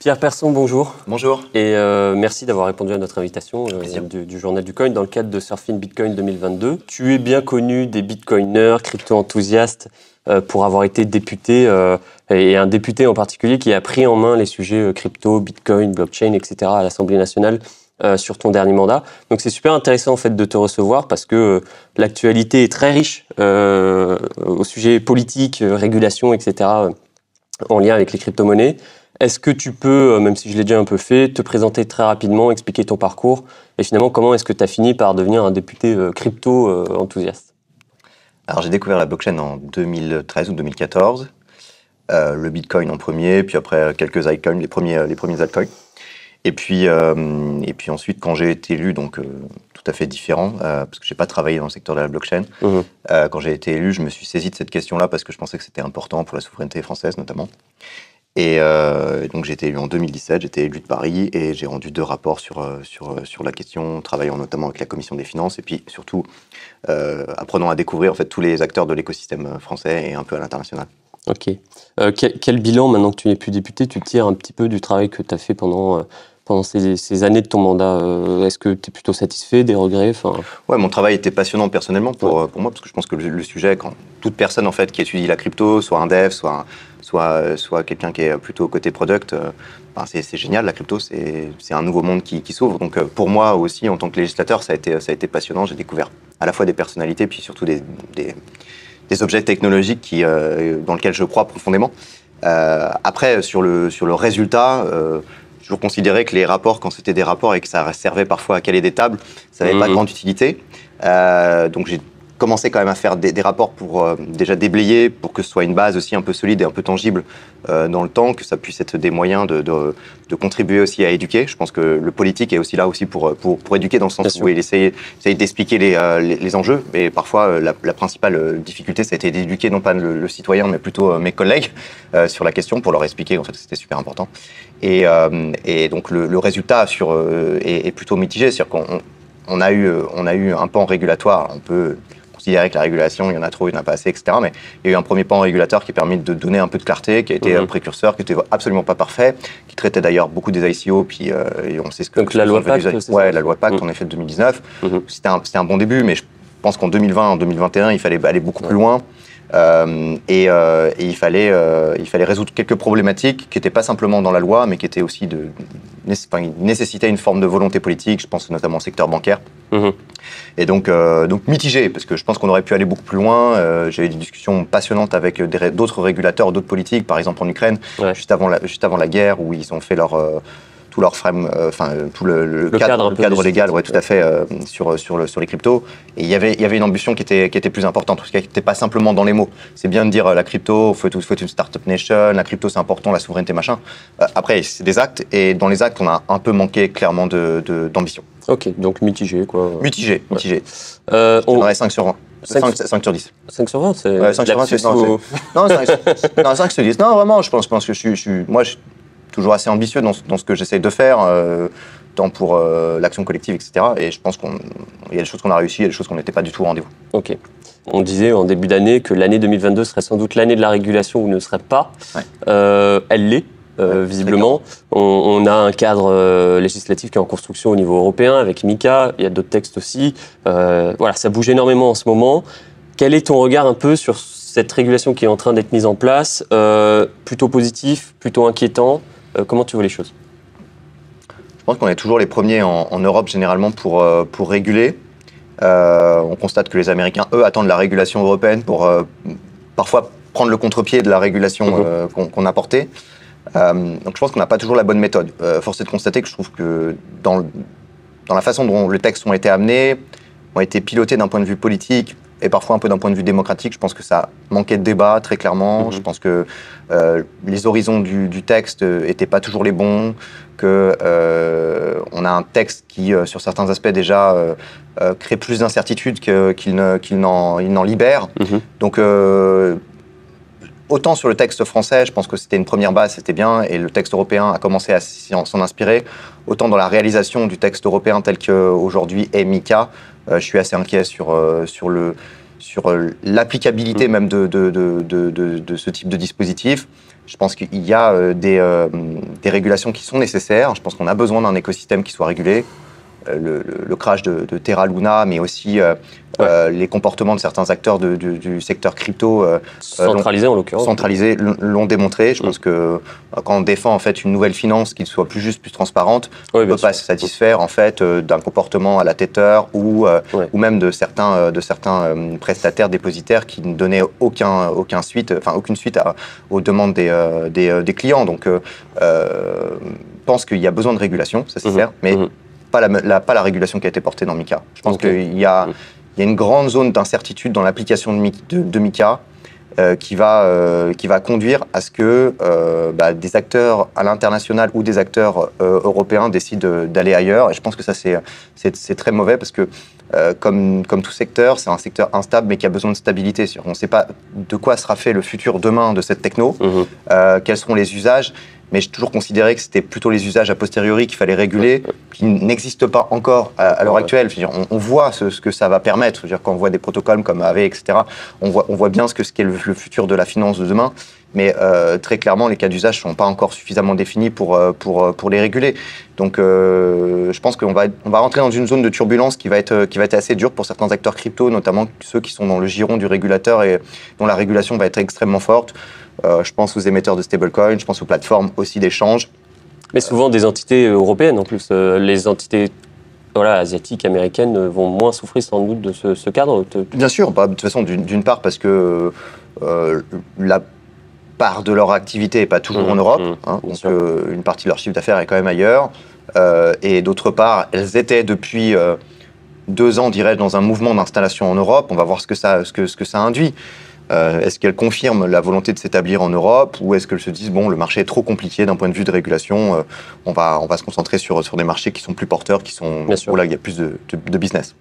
Pierre Persson, bonjour. Bonjour. Et merci d'avoir répondu à notre invitation du Journal du Coin dans le cadre de Surfing Bitcoin 2022. Tu es bien connu des bitcoiners, crypto-enthousiastes pour avoir été député et un député en particulier qui a pris en main les sujets crypto, bitcoin, blockchain, etc. à l'Assemblée nationale sur ton dernier mandat. Donc c'est super intéressant en fait de te recevoir parce que l'actualité est très riche au sujet politique, régulation, etc. En lien avec les crypto-monnaies. Est-ce que tu peux, même si je l'ai déjà un peu fait, te présenter très rapidement, expliquer ton parcours et finalement comment est-ce que tu as fini par devenir un député crypto-enthousiaste? Alors j'ai découvert la blockchain en 2013 ou 2014, le Bitcoin en premier, puis après quelques altcoins, les premiers altcoins. Et puis ensuite, quand j'ai été élu, donc tout à fait différent, parce que j'ai pas travaillé dans le secteur de la blockchain, quand j'ai été élu, je me suis saisi de cette question-là parce que je pensais que c'était important pour la souveraineté française notamment. Et donc j'ai été élu en 2017, j'étais élu de Paris et j'ai rendu 2 rapports sur la question, travaillant notamment avec la Commission des finances et puis surtout apprenant à découvrir en fait tous les acteurs de l'écosystème français et un peu à l'international. Ok. Quel bilan, maintenant que tu n'es plus député, tu tires un petit peu du travail que tu as fait pendant ces années de ton mandat? Est-ce que tu es plutôt satisfait, des regrets? Ouais, mon travail était passionnant personnellement pour moi, parce que je pense que le sujet, quand toute personne en fait qui étudie la crypto, soit un dev, soit quelqu'un qui est plutôt côté product, c'est génial, la crypto, c'est un nouveau monde qui s'ouvre. Donc pour moi aussi, en tant que législateur, ça a été passionnant. J'ai découvert à la fois des personnalités, puis surtout des objets technologiques dans lesquels je crois profondément. Après, sur le résultat, j'ai toujours considéré que les rapports, quand c'était des rapports et que ça servait parfois à caler des tables, ça n'avait pas grande utilité. Donc j'ai commencé quand même à faire des rapports pour déjà déblayer, pour que ce soit une base aussi un peu solide et un peu tangible dans le temps, que ça puisse être des moyens de contribuer aussi à éduquer. Je pense que le politique est aussi là aussi pour éduquer, dans le sens où il essaye d'expliquer les enjeux. Mais parfois, la principale difficulté, ça a été d'éduquer non pas le citoyen, mais plutôt mes collègues sur la question, pour leur expliquer en fait que c'était super important. Et donc le résultat est plutôt mitigé. C'est-à-dire qu'on a eu un pan régulatoire. On peut considérer que la régulation, il y en a trop, il n'y en a pas assez, etc. Mais il y a eu un premier pan régulateur qui a permis de donner un peu de clarté, qui a été précurseur, qui n'était absolument pas parfait, qui traitait d'ailleurs beaucoup des ICO, puis et on sait ce que... Donc la loi Pacte, c'est ça? Ouais, la loi Pacte, en effet, de 2019. C'était un bon début, mais je pense qu'en 2020, en 2021, il fallait aller beaucoup plus loin. Et il fallait résoudre quelques problématiques qui n'étaient pas simplement dans la loi, mais qui étaient aussi nécessitaient une forme de volonté politique. Je pense notamment au secteur bancaire. Et donc mitigé, parce que je pense qu'on aurait pu aller beaucoup plus loin. J'ai eu des discussions passionnantes avec d'autres régulateurs, d'autres politiques, par exemple en Ukraine, juste avant la guerre, où ils ont fait tout leur frame, tout le cadre légal, ouais, tout à fait, sur les cryptos. Et il y avait une ambition qui était plus importante, parce qu'elle n'était pas simplement dans les mots. C'est bien de dire la crypto, faut être une startup nation, la crypto c'est important, la souveraineté machin. Après, c'est des actes, et dans les actes, on a un peu manqué clairement d'ambition. Ok, donc mitigé, quoi. Mitigé. On aurait 5 sur 20. 5 sur 10. 5 sur 20, c'est... Ouais, 5 sur 20, c'est... Non, 5 sur 10. Non, vraiment, je pense que je suis toujours assez ambitieux dans ce que j'essaie de faire, tant pour l'action collective, etc. Et je pense qu'il y a des choses qu'on a réussies, il y a des choses qu'on n'était pas du tout au rendez-vous. Ok. On disait en début d'année que l'année 2022 serait sans doute l'année de la régulation ou ne serait pas. Ouais. Elle l'est. Visiblement, on a un cadre législatif qui est en construction au niveau européen avec MiCA, il y a d'autres textes aussi. Voilà, ça bouge énormément en ce moment. Quel est ton regard un peu sur cette régulation qui est en train d'être mise en place? Plutôt positif, plutôt inquiétant? Comment tu vois les choses? Je pense qu'on est toujours les premiers en Europe généralement pour réguler. On constate que les Américains, eux, attendent la régulation européenne pour parfois prendre le contre-pied de la régulation qu'on a portée. Donc je pense qu'on n'a pas toujours la bonne méthode. Force est de constater que je trouve que dans la façon dont les textes ont été amenés, ont été pilotés d'un point de vue politique et parfois un peu d'un point de vue démocratique, je pense que ça manquait de débat très clairement. Je pense que les horizons du texte n'étaient pas toujours les bons, que on a un texte qui, sur certains aspects déjà, crée plus d'incertitudes qu'il n'en libère. Donc autant sur le texte français, je pense que c'était une première base, c'était bien, et le texte européen a commencé à s'en inspirer. Autant dans la réalisation du texte européen tel qu'aujourd'hui est MiCA, je suis assez inquiet sur l'applicabilité même de ce type de dispositif. Je pense qu'il y a des régulations qui sont nécessaires. Je pense qu'on a besoin d'un écosystème qui soit régulé. Le crash de Terra Luna, mais aussi les comportements de certains acteurs du secteur crypto centralisés en l'occurrence, l'ont démontré. Je pense que quand on défend en fait une nouvelle finance qui soit plus juste, plus transparente, on ne peut pas se satisfaire en fait d'un comportement à la Tether ou même de certains prestataires dépositaires qui ne donnaient aucune suite aux demandes des clients. Donc, je pense qu'il y a besoin de régulation, ça c'est clair, mais pas la régulation qui a été portée dans MiCA. Je pense qu'il y a une grande zone d'incertitude dans l'application de MiCA qui va conduire à ce que des acteurs à l'international ou des acteurs européens décident d'aller ailleurs. Et je pense que ça, c'est très mauvais parce que, comme tout secteur, c'est un secteur instable mais qui a besoin de stabilité. On ne sait pas de quoi sera fait le futur demain de cette techno, quels seront les usages. Mais j'ai toujours considéré que c'était plutôt les usages a posteriori qu'il fallait réguler, qui n'existent pas encore à l'heure actuelle. Je veux dire, on voit ce que ça va permettre. Je veux dire, quand on voit des protocoles comme Aave, etc., on voit bien ce qu'est le futur de la finance de demain. Mais très clairement, les cas d'usage ne sont pas encore suffisamment définis pour les réguler. Donc, je pense qu'on va rentrer dans une zone de turbulence qui va être assez dure pour certains acteurs crypto, notamment ceux qui sont dans le giron du régulateur et dont la régulation va être extrêmement forte. Je pense aux émetteurs de stablecoins, je pense aux plateformes aussi d'échange. Mais souvent des entités européennes en plus. Les entités asiatiques, américaines vont moins souffrir sans doute de ce cadre. Bien sûr, de toute façon, d'une part parce que la part de leur activité n'est pas toujours en Europe. Donc une partie de leur chiffre d'affaires est quand même ailleurs. Et d'autre part, elles étaient depuis 2 ans, dirais-je, dans un mouvement d'installation en Europe. On va voir ce que ça induit. Est-ce qu'elles confirment la volonté de s'établir en Europe ou est-ce qu'elles se disent bon, le marché est trop compliqué d'un point de vue de régulation, on va se concentrer sur des marchés qui sont plus porteurs, où là il y a plus de business.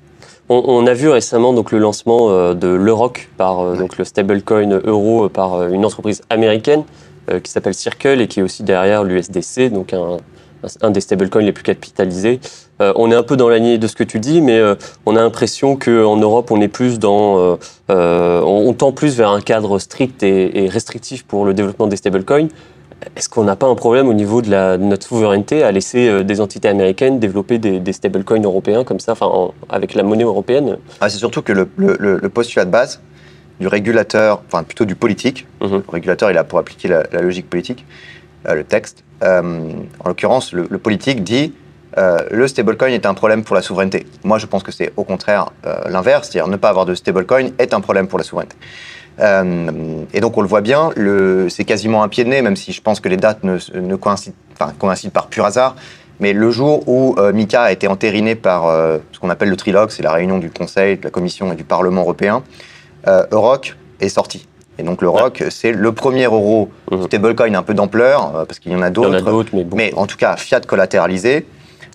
On a vu récemment donc le lancement de l'Euroc donc le stablecoin euro par une entreprise américaine qui s'appelle Circle et qui est aussi derrière l'USDC, donc un des stablecoins les plus capitalisés. On est un peu dans la lignée de ce que tu dis, mais on a l'impression qu'en Europe, on est plus on tend plus vers un cadre strict et restrictif pour le développement des stablecoins. Est-ce qu'on n'a pas un problème au niveau de notre souveraineté à laisser des entités américaines développer des stablecoins européens comme ça, avec la monnaie européenne? C'est surtout que le postulat de base du régulateur, enfin plutôt du politique, le régulateur il a pour appliquer la logique politique, le texte. En l'occurrence, le politique dit le stablecoin est un problème pour la souveraineté. Moi, je pense que c'est au contraire l'inverse, c'est-à-dire ne pas avoir de stablecoin est un problème pour la souveraineté. Et donc, on le voit bien, c'est quasiment un pied de nez, même si je pense que les dates ne coïncident par pur hasard. Mais le jour où MiCA a été entériné par ce qu'on appelle le trilogue, c'est la réunion du Conseil, de la Commission et du Parlement européen, Euroc est sorti. Et donc l'Euroc, c'est le premier euro stablecoin un peu d'ampleur, parce qu'il y en a d'autres, mais en tout cas fiat collatéralisé.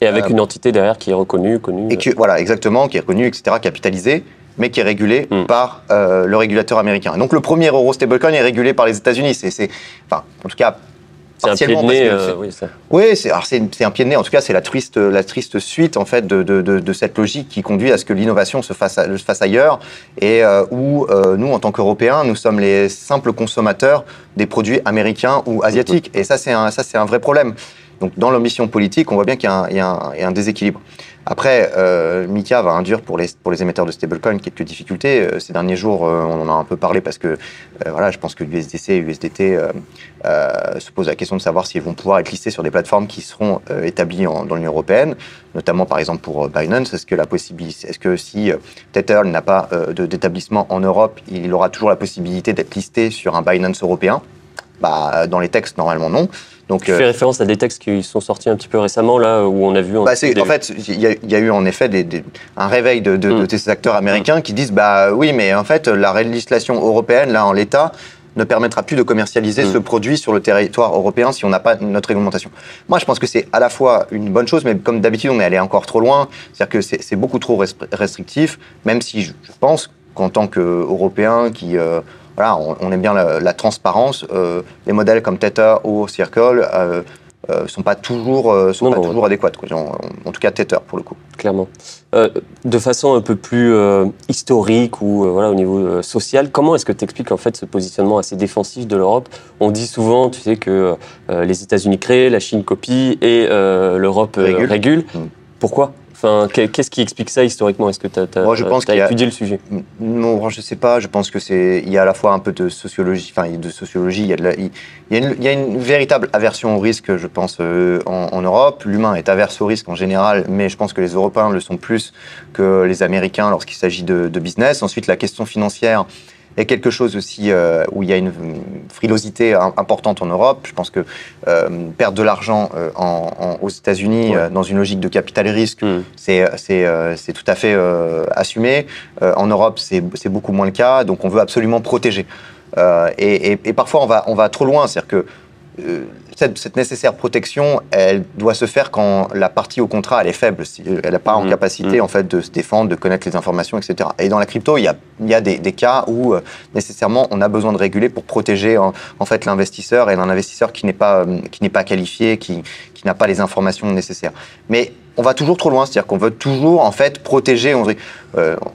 Et avec une entité derrière qui est reconnue, connue. Et voilà, exactement, qui est reconnue, etc., capitalisée, mais qui est régulée par le régulateur américain. Et donc le premier euro stablecoin est régulé par les États-Unis. En tout cas, c'est un pied de nez, oui, c'est un pied de nez. En tout cas, c'est la triste suite en fait de cette logique qui conduit à ce que l'innovation se fasse ailleurs et où nous, en tant qu'Européens, nous sommes les simples consommateurs des produits américains ou asiatiques. Et ça, c'est un vrai problème. Donc, dans l'ambition politique, on voit bien qu'il y a un déséquilibre. Après, MiCA va induire pour les émetteurs de stablecoin quelques difficultés. Ces derniers jours, on en a un peu parlé parce que je pense que l'USDC et l'USDT se posent la question de savoir s'ils vont pouvoir être listés sur des plateformes qui seront établies dans l'Union européenne, notamment par exemple pour Binance. Est-ce que si Tether n'a pas d'établissement en Europe, il aura toujours la possibilité d'être listé sur un Binance européen? Dans les textes, normalement, non. Donc, tu fais référence à des textes qui sont sortis un petit peu récemment, là, où on a vu... en fait, il y a eu en effet un réveil de ces acteurs américains qui disent oui, mais en fait, la législation européenne, là, en l'état, ne permettra plus de commercialiser ce produit sur le territoire européen si on n'a pas notre réglementation. Moi, je pense que c'est à la fois une bonne chose, mais comme d'habitude, on est allé encore trop loin. C'est-à-dire que c'est beaucoup trop restrictif, même si je pense qu'en tant qu'Européens qui... on aime bien la transparence. Les modèles comme Tether ou Circle sont pas toujours adéquates, quoi. En tout cas Tether pour le coup. Clairement. De façon un peu plus historique ou voilà, au niveau social, comment est-ce que tu expliques en fait ce positionnement assez défensif de l'Europe? On dit souvent, tu sais, que les États-Unis créent, la Chine copie et l'Europe régule. Pourquoi? Enfin, qu'est-ce qui explique ça historiquement? Est-ce que tu as étudié le sujet? Non, je sais pas. Je pense que il y a à la fois un peu de sociologie. Enfin, il y a une véritable aversion au risque, je pense, en Europe. L'humain est averse au risque en général, mais je pense que les Européens le sont plus que les Américains lorsqu'il s'agit de business. Ensuite, la question financière est quelque chose aussi où il y a une frilosité importante en Europe. Je pense que perdre de l'argent aux États-Unis dans une logique de capital et risque, c'est tout à fait assumé. En Europe, c'est beaucoup moins le cas, donc on veut absolument protéger. Et parfois, on va trop loin, c'est-à-dire que cette nécessaire protection, elle doit se faire quand la partie au contrat, elle est faible. Elle n'a pas en capacité en fait, de se défendre, de connaître les informations, etc. Et dans la crypto, il y a des cas où nécessairement on a besoin de réguler pour protéger en fait, l'investisseur et un investisseur qui n'est pas qualifié, qui n'a pas les informations nécessaires. Mais on va toujours trop loin, c'est-à-dire qu'on veut toujours en fait protéger.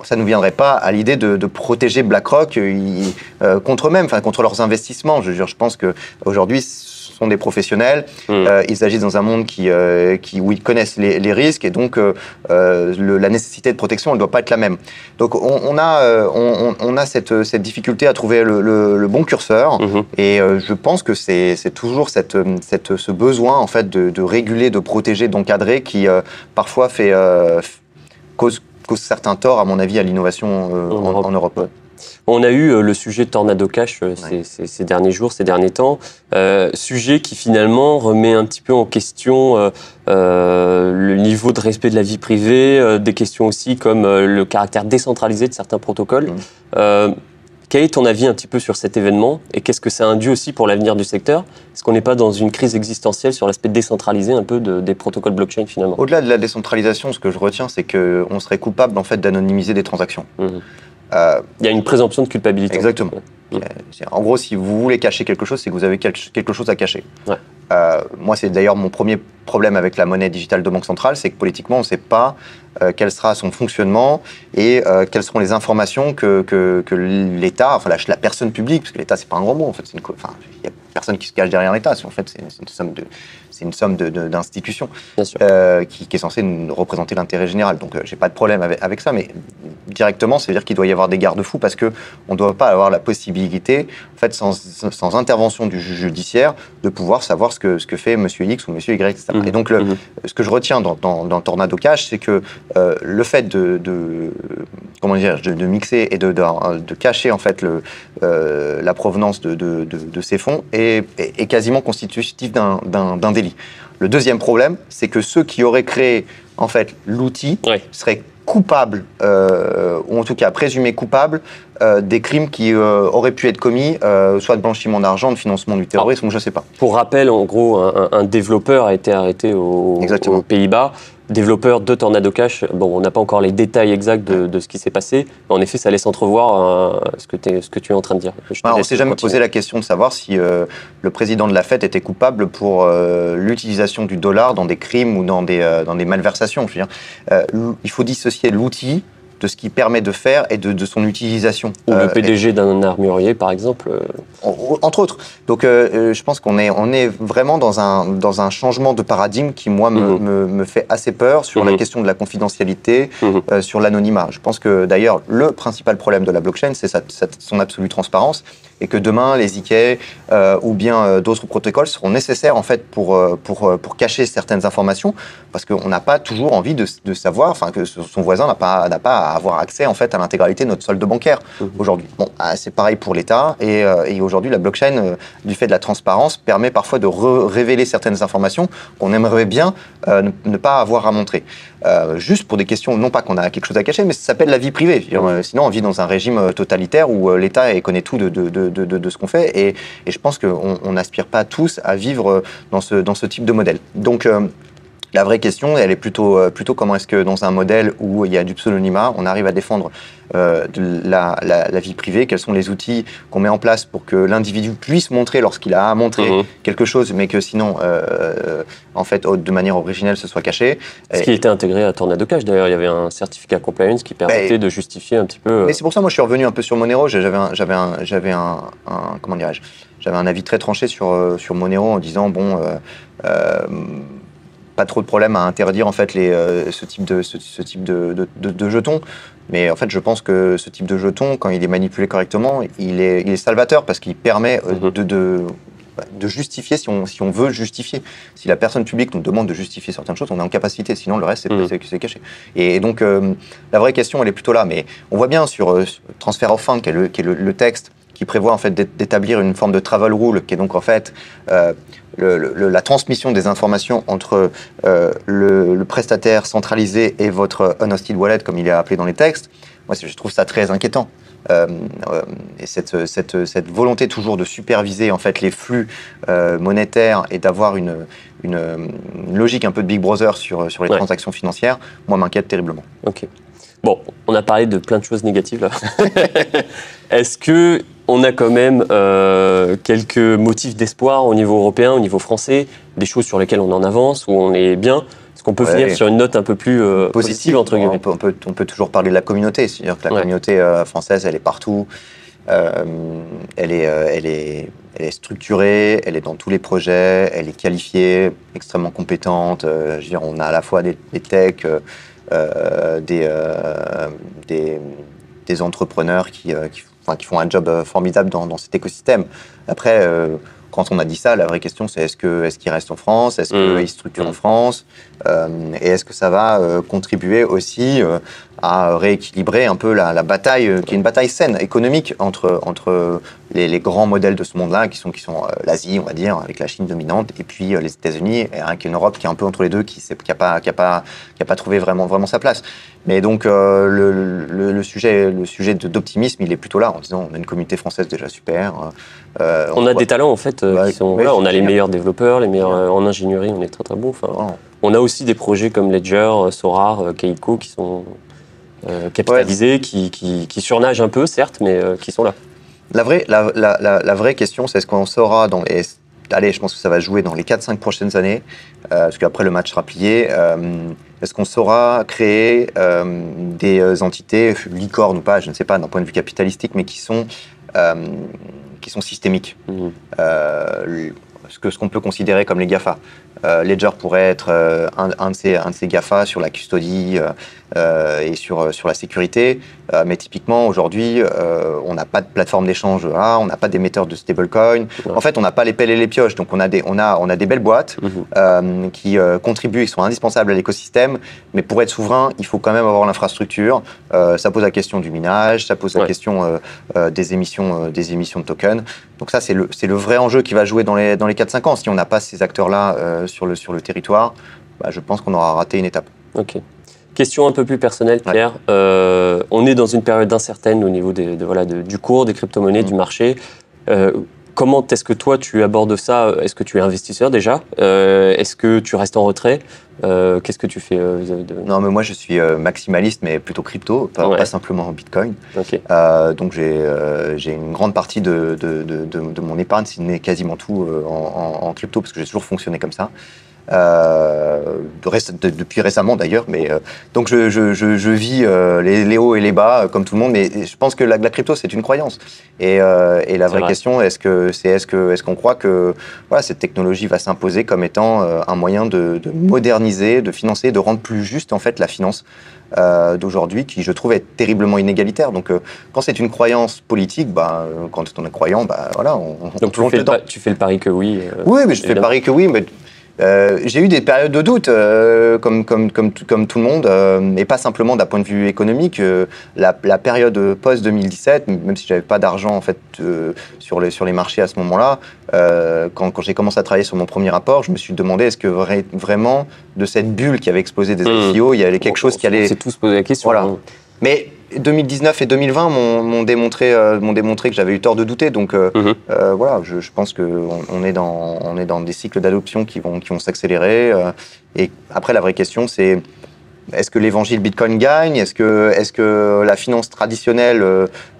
Ça ne nous viendrait pas à l'idée de protéger BlackRock contre eux-mêmes, enfin contre leurs investissements. Je pense qu'aujourd'hui, ce sont des professionnels. Ils agissent dans un monde où ils connaissent les risques et donc la nécessité de protection, elle ne doit pas être la même. Donc on a cette difficulté à trouver le bon curseur et je pense que c'est toujours ce besoin en fait de réguler, de protéger, d'encadrer qui parfois cause certains torts, à mon avis, à l'innovation en Europe. Ouais. On a eu le sujet de Tornado Cash ces derniers jours, ces derniers temps. Sujet qui finalement remet un petit peu en question le niveau de respect de la vie privée, des questions aussi comme le caractère décentralisé de certains protocoles. Quel est ton avis un petit peu sur cet événement et qu'est-ce que ça induit aussi pour l'avenir du secteur? Est-ce qu'on n'est pas dans une crise existentielle sur l'aspect décentralisé un peu des protocoles blockchain finalement? Au-delà de la décentralisation, ce que je retiens, c'est qu'on serait coupable en fait d'anonymiser des transactions. Il y a une présomption de culpabilité. Exactement. En gros, si vous voulez cacher quelque chose, c'est que vous avez quelque chose à cacher. Moi, c'est d'ailleurs mon premier problème avec la monnaie digitale de banque centrale, c'est que politiquement, on ne sait pas quel sera son fonctionnement et quelles seront les informations que l'État, enfin la personne publique, parce que l'État, c'est pas un gros mot, en fait, il n'y a personne qui se cache derrière l'État, en fait, c'est une somme d'institutions qui est censée représenter l'intérêt général. Donc, j'ai pas de problème avec ça, mais directement, ça veut dire qu'il doit y avoir des garde-fous parce qu'on ne doit pas avoir la possibilité, en fait, sans intervention du juge judiciaire, de pouvoir savoir ce que fait Monsieur X ou Monsieur Y, etc. Et donc, ce que je retiens dans Tornado Cash, c'est que le fait de mixer et de cacher en fait la provenance de ces fonds est quasiment constitutif d'un délit. Le deuxième problème, c'est que ceux qui auraient créé en fait l'outil seraient coupables, ou en tout cas présumés coupables, des crimes qui auraient pu être commis, soit de blanchiment d'argent, de financement du terrorisme, ou je ne sais pas. Pour rappel, en gros, un développeur a été arrêté aux Pays-Bas. Développeur de Tornado Cash, bon, on n'a pas encore les détails exacts de ce qui s'est passé, mais en effet, ça laisse entrevoir ce que tu es en train de dire. On ne s'est jamais posé la question de savoir si le président de la Fed était coupable pour l'utilisation du dollar dans des crimes ou dans des malversations. Je veux dire, il faut dissocier l'outil de ce qui permet de faire et de son utilisation. Ou le PDG d'un armurier, par exemple. Entre autres. Donc, je pense qu'on est vraiment dans un changement de paradigme qui, moi, me fait assez peur sur la question de la confidentialité, sur l'anonymat. Je pense que, d'ailleurs, le principal problème de la blockchain, c'est son absolue transparence et que demain, les IK ou bien d'autres protocoles seront nécessaires, en fait, pour cacher certaines informations parce qu'on n'a pas toujours envie de savoir, enfin, que son voisin n'a pas à avoir accès en fait à l'intégralité de notre solde bancaire aujourd'hui. Bon, c'est pareil pour l'État et aujourd'hui la blockchain, du fait de la transparence, permet parfois de révéler certaines informations qu'on aimerait bien ne pas avoir à montrer. Juste pour des questions, non pas qu'on a quelque chose à cacher, mais ça s'appelle la vie privée. Sinon, on vit dans un régime totalitaire où l'État connaît tout de ce qu'on fait et je pense qu'on n'aspire pas tous à vivre dans ce type de modèle. Donc, La vraie question, elle est plutôt comment est-ce que dans un modèle où il y a du pseudonymat, on arrive à défendre la vie privée, quels sont les outils qu'on met en place pour que l'individu puisse montrer lorsqu'il a montré quelque chose, mais que sinon, en fait, de manière originelle, ce soit caché. Ce qui était intégré à Tornado Cash, d'ailleurs, il y avait un certificat compliance qui permettait de justifier un petit peu... Mais c'est pour ça, moi, je suis revenu un peu sur Monero. J'avais comment dirais-je, j'avais un avis très tranché sur Monero en disant, bon... pas trop de problème à interdire en fait ce type de jetons, mais en fait je pense que ce type de jeton, quand il est manipulé correctement, il est salvateur parce qu'il permet de justifier si on veut justifier. Si la personne publique nous demande de justifier certaines choses, on est en capacité, sinon le reste c'est caché. Et donc la vraie question elle est plutôt là, mais on voit bien sur Transfer of Fund, qui est le texte qui prévoit en fait d'établir une forme de travel rule, qui est donc en fait la transmission des informations entre le prestataire centralisé et votre unhosted wallet, comme il est appelé dans les textes. Moi, je trouve ça très inquiétant. Et cette volonté toujours de superviser en fait les flux monétaires et d'avoir une logique un peu de Big Brother sur les transactions financières, moi, m'inquiète terriblement. Ok. Bon, on a parlé de plein de choses négatives là. Est-ce que on a quand même quelques motifs d'espoir au niveau européen, au niveau français, des choses sur lesquelles on en avance, où on est bien? Est-ce qu'on peut finir sur une note un peu plus positive entre guillemets? On peut toujours parler de la communauté, c'est-à-dire que la communauté française, elle est partout, elle est structurée, elle est dans tous les projets, elle est qualifiée, extrêmement compétente. Je veux dire, on a à la fois des techs, des entrepreneurs qui font un job formidable dans cet écosystème. Après, quand on a dit ça, la vraie question c'est est-ce qu'ils restent en France, est-ce qu'ils se structurent en France, et est-ce que ça va contribuer aussi à rééquilibrer un peu la bataille, qui est une bataille saine, économique, entre les grands modèles de ce monde-là, qui sont l'Asie, on va dire, avec la Chine dominante, et puis les États-Unis, et avec une Europe qui est un peu entre les deux, qui n'a pas trouvé vraiment sa place. Mais donc le sujet d'optimisme, il est plutôt là, en disant on a une communauté française déjà super. On a des talents en fait, qui sont, on a les meilleurs développeurs, les meilleurs en ingénierie, on est très très bon. Enfin, on a aussi des projets comme Ledger, Sorar, Keiko qui sont capitalisés, qui surnagent un peu certes, mais qui sont là. La vraie question, c'est est-ce qu'on saura dans les... Allez, je pense que ça va jouer dans les 4-5 prochaines années, parce qu'après le match sera plié. Est-ce qu'on saura créer des entités, licornes ou pas, je ne sais pas, d'un point de vue capitalistique, mais qui sont systémiques, ce qu'on peut considérer comme les GAFA. Ledger pourrait être un de ces GAFA sur la custody et sur la sécurité, mais typiquement aujourd'hui on n'a pas de plateforme d'échange, on n'a pas d'émetteur de stablecoin. En fait, on n'a pas les pelles et les pioches, donc on a des belles boîtes qui contribuent, qui sont indispensables à l'écosystème, mais pour être souverain, il faut quand même avoir l'infrastructure. Ça pose la question du minage, ça pose la question des émissions de tokens. Donc ça, c'est le vrai enjeu qui va jouer dans les 4-5 ans. Si on n'a pas ces acteurs-là sur le territoire, je pense qu'on aura raté une étape. Ok. Question un peu plus personnelle, Pierre. On est dans une période incertaine au niveau du cours des crypto-monnaies, du marché. Comment est-ce que toi, tu abordes ça? Est-ce que tu es investisseur déjà? Est-ce que tu restes en retrait? Qu'est-ce que tu fais vis-à-vis de... Non, mais moi, je suis maximaliste, mais plutôt crypto, pas simplement en Bitcoin. Okay. Donc, j'ai une grande partie de mon épargne, si ce n'est quasiment tout, en crypto, parce que j'ai toujours fonctionné comme ça. Depuis récemment d'ailleurs, mais donc je vis les hauts et les bas comme tout le monde, mais je pense que la crypto c'est une croyance et la vraie question est-ce qu'on croit que cette technologie va s'imposer comme étant un moyen de moderniser, de financer, de rendre plus juste en fait la finance d'aujourd'hui, qui je trouve est terriblement inégalitaire. Donc quand c'est une croyance politique, quand on est croyant, donc tu fais le pari que oui. Oui, mais je fais le pari que oui, mais j'ai eu des périodes de doute, comme tout le monde, et pas simplement d'un point de vue économique. La période post-2017, même si j'avais pas d'argent en fait sur les marchés à ce moment-là, quand j'ai commencé à travailler sur mon premier rapport, je me suis demandé est-ce que vraiment de cette bulle qui avait explosé des ICO, il y avait quelque chose qui allait... On s'est tous posé la question. Voilà. Mais 2019 et 2020 m'ont démontré que j'avais eu tort de douter. Donc voilà, je pense qu'on est dans des cycles d'adoption qui vont s'accélérer. Et après, la vraie question, c'est est-ce que l'évangile Bitcoin gagne? Est-ce que la finance traditionnelle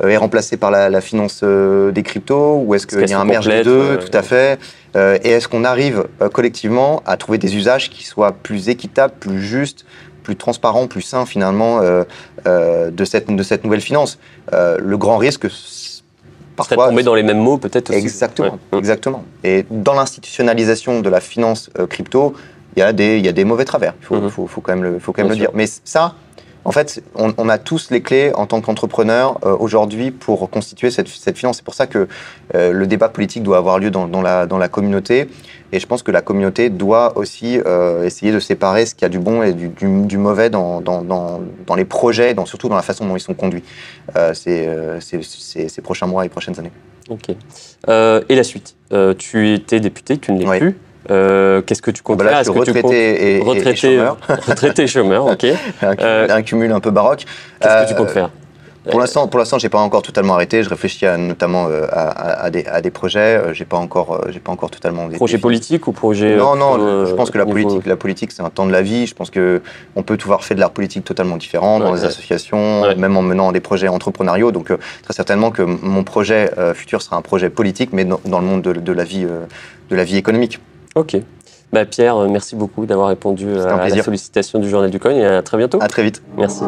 est remplacée par la finance des cryptos? Ou est-ce qu'il y a un merge des deux? Tout à fait. Et est-ce qu'on arrive collectivement à trouver des usages qui soient plus équitables, plus justes, plus transparents, plus sains finalement de cette nouvelle finance? Le grand risque, parfois, tomber dans les mêmes mots peut-être aussi. Exactement, exactement. Et dans l'institutionnalisation de la finance crypto, il y a des mauvais travers, il faut quand même le dire. Mais ça, en fait, on a tous les clés en tant qu'entrepreneur aujourd'hui pour constituer cette finance. C'est pour ça que le débat politique doit avoir lieu dans la communauté. Et je pense que la communauté doit aussi essayer de séparer ce qu'il y a du bon et du mauvais dans les projets, surtout dans la façon dont ils sont conduits ces prochains mois et prochaines années. Ok. Et la suite, tu étais député, tu ne l'es plus. Qu'est-ce que tu comptes faire? Là, je suis retraité et chômeur. Retraité et chômeur, ok. Un cumul un peu baroque. Qu'est-ce que tu comptes faire? Pour l'instant, j'ai pas encore totalement arrêté. Je réfléchis notamment à des projets. J'ai pas encore totalement. Projet politique ou projet? Non. Je pense que la politique, c'est un temps de la vie. Je pense que on peut pouvoir faire de l'art politique totalement différent dans les associations, même en menant des projets entrepreneuriaux. Donc très certainement que mon projet futur sera un projet politique, mais dans le monde de la vie économique. Ok. Pierre, merci beaucoup d'avoir répondu à la sollicitation du Journal du Coin et à très bientôt. À très vite. Merci.